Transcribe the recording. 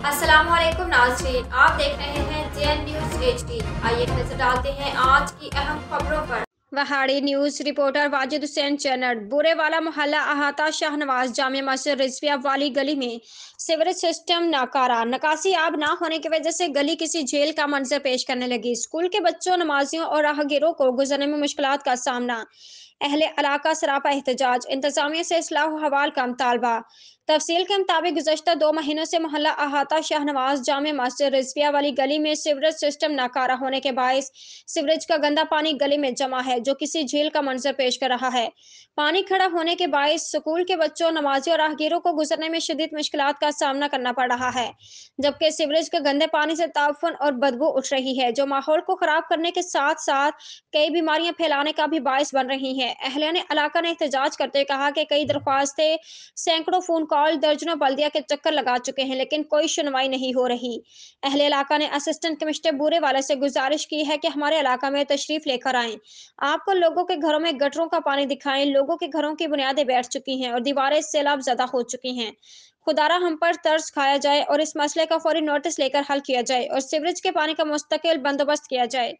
अस्सलाम वालेकुम नाज़रीन, आप देख रहे हैं जेएन न्यूज़ एचडी। आइए नजर डालते हैं आज की अहम खबरों पर। Vehari news reporter Wajid Hussain channel Burewala मोहल्ला अहाता शाहनवाज जामिया मस्जिद रिजविया वाली गली में सीवरेज सिस्टम नाकारा निकासी आब ना होने की वजह से गली किसी जेल का मंजर पेश करने लगी। स्कूल के बच्चों, नमाजियों और राहगीरों को गुजरने में मुश्किलात का सामना। अहले इलाका सरापा एहतजाज, इंतजामिया से इस्लाह हवाल का मुतालबा। तफसील के मुताबिक गुज़श्ता 2 महीनों से मोहल्ला अहाता शाहनवाज जामे मस्जिद रिजविया वाली गली में सीवरेज सिस्टम नाकारा होने के बायस सीवरेज का गंदा पानी गली में जमा है, जो किसी झील का मंजर पेश कर रहा है। पानी खड़ा होने के बायस स्कूल के बच्चों, नमाजियों और राहगीरों को गुजरने में शदीद मुश्किलात का सामना करना पड़ रहा है, जबकि सीवरेज के गंदे पानी से ताफन और बदबू उठ रही है, जो माहौल को खराब करने के साथ साथ कई बीमारियां फैलाने का भी बायस बन रही है। अहले इलाका ने एहतजाज करते हुए कहा कि कई दरख्वास्तें, सैकड़ों फोन कॉल, दर्जनों बल्दिया के चक्कर लगा चुके हैं, लेकिन कोई सुनवाई नहीं हो रही। अहले इलाका ने असिस्टेंट कमिश्नर बूरेवाला से गुजारिश की है कि हमारे इलाका में तशरीफ लेकर आएं, आपको लोगों के घरों में गटरों का पानी दिखाएं। लोगों के घरों की बुनियादें बैठ चुकी हैं और दीवारें सैलाब ज़दा हो चुकी हैं। खुदारा हम पर तर्स खाया जाए और इस मसले का फौरी नोटिस लेकर हल किया जाए और सीवरेज के पानी का मुस्तकिल बंदोबस्त किया जाए।